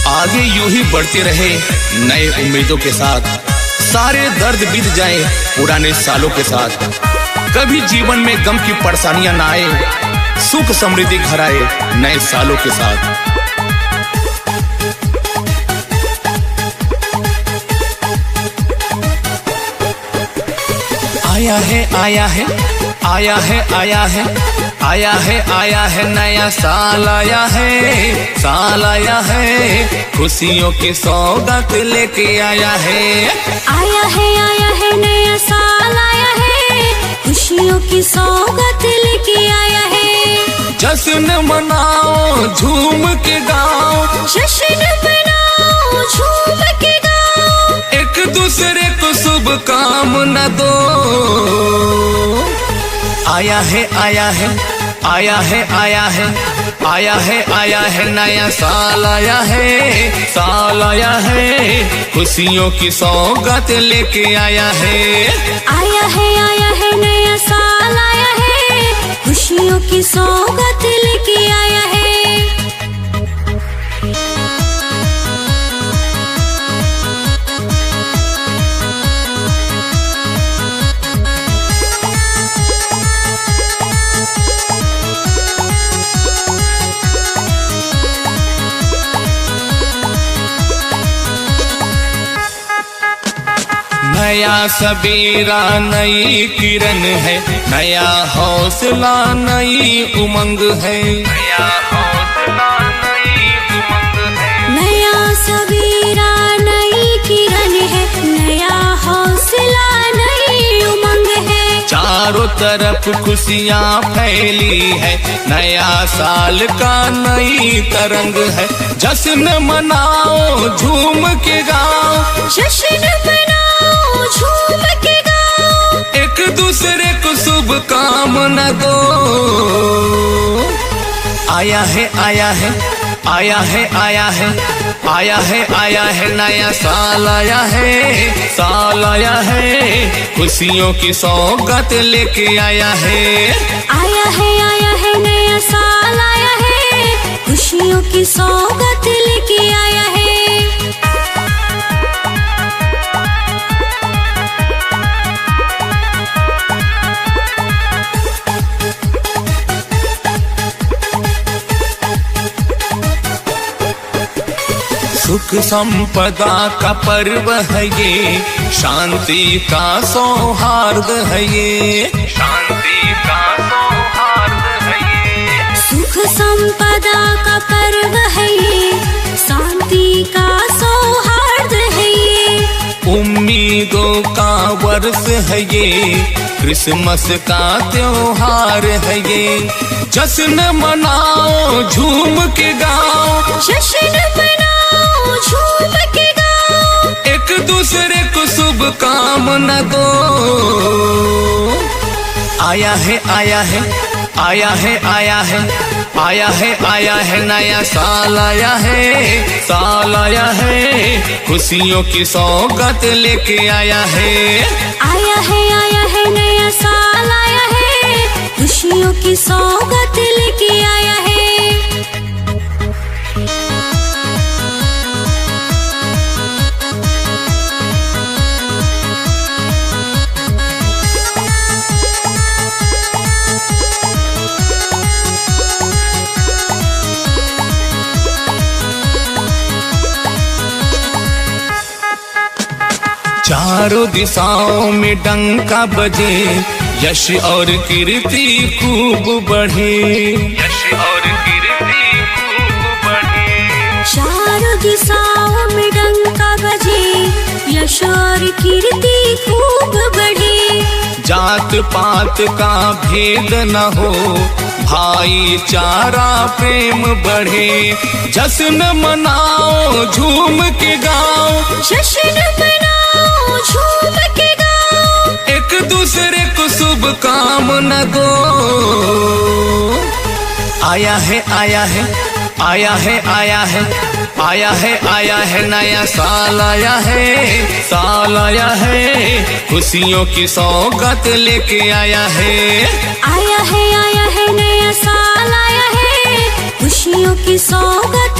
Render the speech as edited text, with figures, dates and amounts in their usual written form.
आगे यूं ही बढ़ते रहे नए उम्मीदों के साथ, सारे दर्द बीत जाए पुराने सालों के साथ। कभी जीवन में गम की परेशानियां ना आए, सुख समृद्धि घर आए नए सालों के साथ। आया है आया है आया है आया है आया है आया है नया साल आया है, साल आया है, खुशियों की सौगात लेके आया है। आया है नया साल आया है, खुशियों की सौगात लेके आया है। जश्न मनाओ झूम के गाओ, जश्न मनाओ झूम के गाओ, एक दूसरे को शुभकामना दो। आया है आया है आया है आया है आया है आया है नया साल आया है, साल आया है, खुशियों की सौगात लेके आया है। आया है नया साल आया है, खुशियों की सौगात लेके आया है। नया सबेरा नई किरण है, नया हौसला नई उमंग है, नया हौसला नई उमंग है। नया सवेरा नई किरण है, नया हौसला नई उमंग है। चारों तरफ खुशियाँ फैली है, नया साल का नई तरंग है। जश्न मनाओ झूम के गाओ, जश्न मनाओ झूम के गाओ, एक दूसरे को शुभकामना दो। आया है आया है आया है आया है आया है आया है नया साल आया है, साल आया है, खुशियों की सौगात लेके आया है। आया है नया साल आया है, खुशियों की सौगात लेके आया है। सुख संपदा का पर्व है ये, शांति का सौहार्द है ये, शांति का सौहार्द है ये। सुख संपदा का पर्व है ये, शांति का सौहार्द है ये। उम्मीदों का वर्ष है ये, क्रिसमस का त्योहार है ये। जश्न मनाओ झूम के गाओ, जश्न मनाओ झूम के गाओ, एक दूसरे को शुभकामना दो। आया है आया है आया है आया है आया है आया है नया साल आया है, साल आया है, खुशियों की सौगात लेके आया है। आया है नया साल आया है, खुशियों की सौगात लेके आया है। चारों दिशाओं में डंका बजे, यश और कीर्ति खूब बढ़े, यश और कीर्ति खूब बढ़े। चारों दिशाओं में डंका बजे, यश और कीर्ति खूब बढ़े। जात पात का भेद न हो, भाईचारा प्रेम बढ़े। जश्न मनाओ झूम के गाओ, जश्न मनाओ झूम के गाओ, एक दूसरे को शुभकामना दो। आया है आया है आया है आया है आया है आया है नया साल आया है, साल आया है, खुशियों की सौगात लेके आया है। आया है नया साल आया है, खुशियों की सौगात